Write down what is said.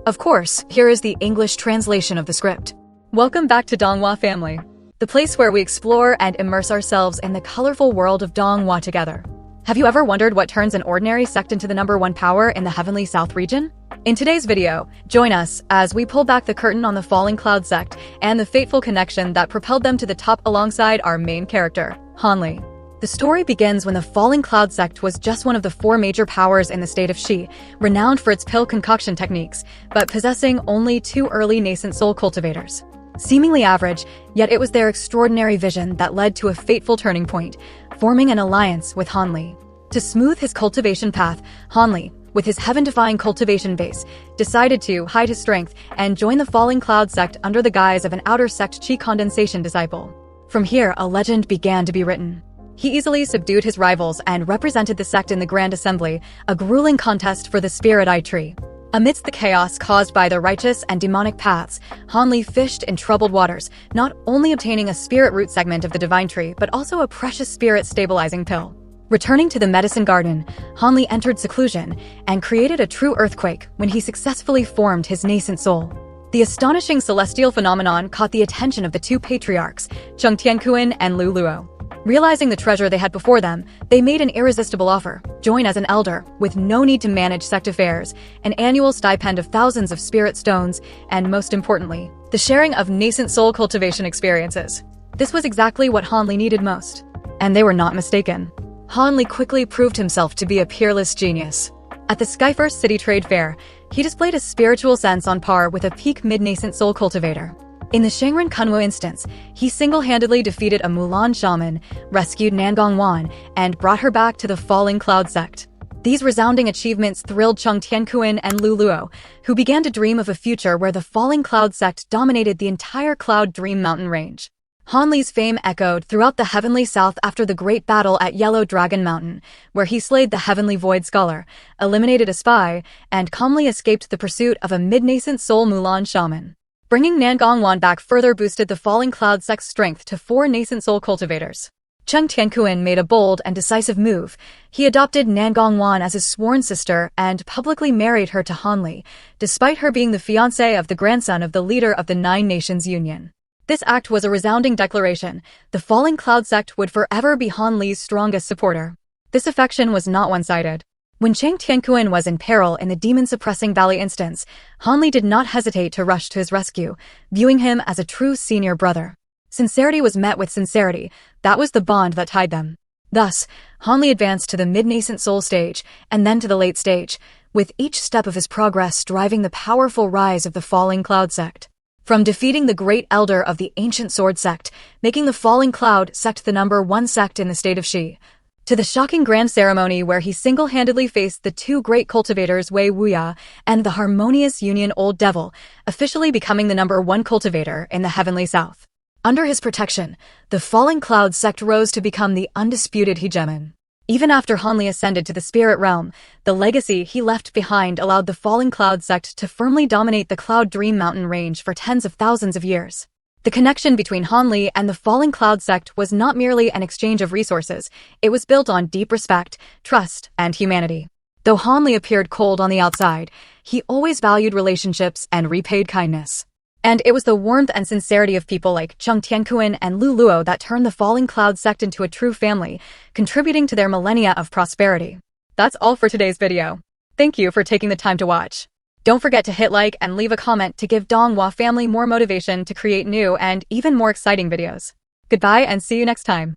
Of course, here is the English translation of the script. Welcome back to Donghua family, the place where we explore and immerse ourselves in the colorful world of Donghua together. Have you ever wondered what turns an ordinary sect into the #1 power in the Heavenly South region? In today's video, join us as we pull back the curtain on the Falling Cloud Sect and the fateful connection that propelled them to the top alongside our main character, Hanli. The story begins when the Falling Cloud Sect was just one of the 4 major powers in the state of Xi, renowned for its pill concoction techniques, but possessing only 2 early nascent soul cultivators. Seemingly average, yet it was their extraordinary vision that led to a fateful turning point, forming an alliance with Hanli. To smooth his cultivation path, Hanli, with his heaven-defying cultivation base, decided to hide his strength and join the Falling Cloud Sect under the guise of an outer sect Qi condensation disciple. From here, a legend began to be written. He easily subdued his rivals and represented the sect in the Grand Assembly, a grueling contest for the Spirit Eye Tree. Amidst the chaos caused by the righteous and demonic paths, Hanli fished in troubled waters, not only obtaining a spirit root segment of the divine tree, but also a precious spirit stabilizing pill. Returning to the medicine garden, Hanli entered seclusion and created a true earthquake when he successfully formed his nascent soul. The astonishing celestial phenomenon caught the attention of the 2 patriarchs, Cheng Tiankuan and Lu Luo. Realizing the treasure they had before them, they made an irresistible offer: join as an elder, with no need to manage sect affairs, an annual stipend of thousands of spirit stones, and most importantly, the sharing of nascent soul cultivation experiences. This was exactly what Hanli needed most. And they were not mistaken. Hanli quickly proved himself to be a peerless genius. At the Skyfirst City Trade Fair, he displayed a spiritual sense on par with a peak mid-nascent soul cultivator. In the Shangren Kunwu instance, he single-handedly defeated a Mulan shaman, rescued Nangong and brought her back to the Falling Cloud Sect. These resounding achievements thrilled Cheng Tiankuan and Lu Luo, who began to dream of a future where the Falling Cloud Sect dominated the entire Cloud Dream Mountain range. Hanli's fame echoed throughout the Heavenly South after the great battle at Yellow Dragon Mountain, where he slayed the Heavenly Void Scholar, eliminated a spy, and calmly escaped the pursuit of a mid-nascent soul Mulan shaman. Bringing Nangong back further boosted the Falling Cloud Sect's strength to 4 nascent soul cultivators. Cheng Tiankuan made a bold and decisive move. He adopted Nangong as his sworn sister and publicly married her to Hanli, despite her being the fiancée of the grandson of the leader of the 9 Nations Union. This act was a resounding declaration: the Falling Cloud Sect would forever be Hanli's strongest supporter. This affection was not one-sided. When Cheng Tiankuan was in peril in the demon-suppressing valley instance, Hanli did not hesitate to rush to his rescue, viewing him as a true senior brother. Sincerity was met with sincerity. That was the bond that tied them. Thus, Hanli advanced to the mid-nascent soul stage, and then to the late stage, with each step of his progress driving the powerful rise of the Falling Cloud Sect. From defeating the great elder of the ancient sword sect, making the Falling Cloud Sect the #1 sect in the state of Xi, to the shocking grand ceremony where he single-handedly faced the 2 great cultivators Wei Wuya and the harmonious Union Old Devil, officially becoming the #1 cultivator in the Heavenly South. Under his protection, the Falling Cloud Sect rose to become the undisputed hegemon. Even after Hanli ascended to the spirit realm, the legacy he left behind allowed the Falling Cloud Sect to firmly dominate the Cloud Dream Mountain range for tens of thousands of years. The connection between Hanli and the Falling Cloud Sect was not merely an exchange of resources, it was built on deep respect, trust, and humanity. Though Hanli appeared cold on the outside, he always valued relationships and repaid kindness. And it was the warmth and sincerity of people like Cheng Tiankuan and Lu Luo that turned the Falling Cloud Sect into a true family, contributing to their millennia of prosperity. That's all for today's video. Thank you for taking the time to watch. Don't forget to hit like and leave a comment to give Donghua family more motivation to create new and even more exciting videos. Goodbye and see you next time.